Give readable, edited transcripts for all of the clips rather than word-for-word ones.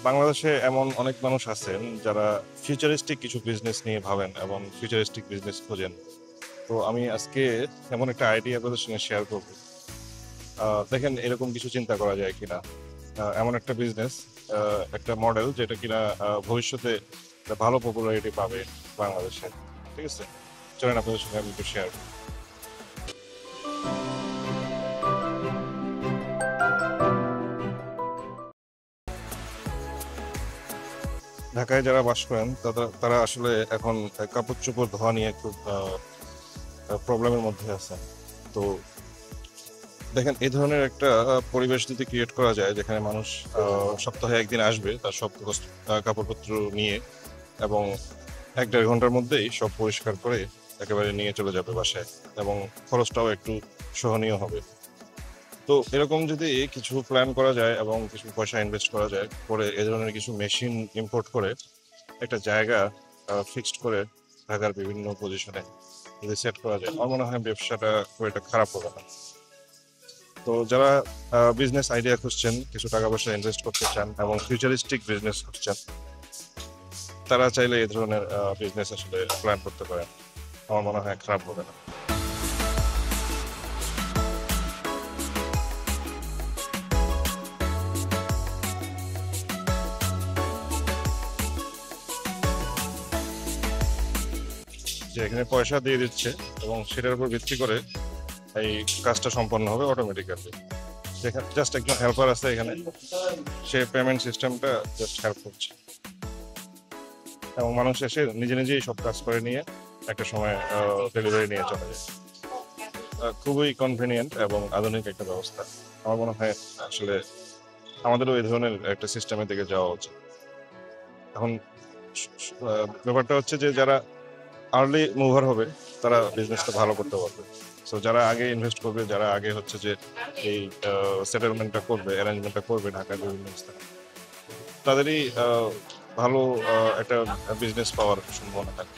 বাংলাদেশে এমন অনেক মানুষ আছেন যারা ফিউচারিস্টিক কিছু বিজনেস নিয়ে ভাবেন এবং ফিউচারিস্টিক বিজনেস খোঁজেন। তো আমি আজকে এমন একটা আইডিয়া আপনাদের সঙ্গে শেয়ার করব। দেখেন এরকম কিছু চিন্তা করা যায় কিনা। এমন একটা বিজনেস, একটা মডেল যেটা কিনা ভবিষ্যতে একটা ভালো পপুলারিটি পাবে বাংলাদেশে। ঠিক আছে, চলেন আপনাদের সঙ্গে আমি একটু শেয়ার করি। ঢাকায় যারা বাস করেন তারা আসলে এখন কাপড় চোপড় ধোয়া নিয়ে খুব প্রবলেমের মধ্যে আছে। তো দেখেন এই ধরনের একটা পরিবেশ যদি ক্রিয়েট করা যায় যেখানে মানুষ সপ্তাহে একদিন আসবে তার সব কাপড়পত্র নিয়ে, এবং 1-1.5 ঘন্টার মধ্যেই সব পরিষ্কার করে একেবারে নিয়ে চলে যাবে বাসায়, এবং খরচটাও একটু সহনীয় হবে। তো এরকম যদি কিছু প্ল্যান করা যায় এবং কিছু পয়সা ইনভেস্ট করা যায়, করে এ ধরনের কিছু মেশিন ইম্পোর্ট করে একটা জায়গা ফিক্সড করে ঢাকার বিভিন্ন পজিশনে যদি সেট করা যায়, আমার মনে হয় ব্যবসাটা খুব একটা খারাপ হবে না। তো যারা বিজনেস আইডিয়া খুঁজছেন, কিছু টাকা পয়সা ইনভেস্ট করতে চান এবং ফিউচারিস্টিক বিজনেস খুঁজছেন, তারা চাইলে এই ধরনের বিজনেস আসলে প্ল্যান করতে পারেন। আমার মনে হয় খারাপ হবে না। যে এখানে পয়সা দিয়ে দিচ্ছে এবং সেটার উপর ভিত্তি করে এই কাজটা সম্পন্ন হবে অটোমেটিক্যালি। যেখানে জাস্ট একজন হেল্পার আছে এখানে, সে পেমেন্ট সিস্টেমটা জাস্ট হেল্প করছে, এবং মানুষ এসে নিজে নিজেই সব কাজ করে নিয়ে একটা সময় ডেলিভারি নিয়ে চলে যায়। খুবই কনভিনিয়েন্ট এবং আধুনিক একটা ব্যবস্থা। আমার মনে হয় আসলে আমাদেরও এই ধরনের একটা সিস্টেমের দিকে যাওয়া উচিত। এখন ব্যাপারটা হচ্ছে যে যারা আর্লি মুভার হবে তারা বিজনেসটা ভালো করতে পারবে। সো যারা আগে ইনভেস্ট করবে, যারা আগে হচ্ছে যে এই সেটেলমেন্টটা করবে, অ্যারেঞ্জমেন্টটা করবে ঢাকার বিভিন্ন স্থানে, তাদেরই ভালো একটা বিজনেস পাওয়ার সম্ভাবনা থাকে।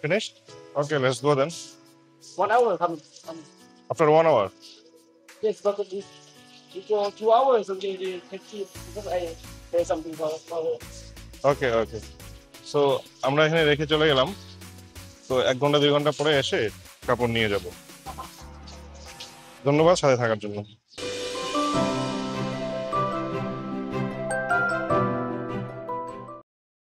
Finished? Okay, let's go then. 1 hour come. After 1 hour. Yes, but if you 2 hours, okay, they can keep because there's something for. Okay okay, so আমরা এখানে রেখে চলে গেলাম। তো 1 ঘন্টা 2 ঘন্টা পরে এসে কাপড় নিয়ে যাব। ধন্যবাদ সাথে থাকার জন্য।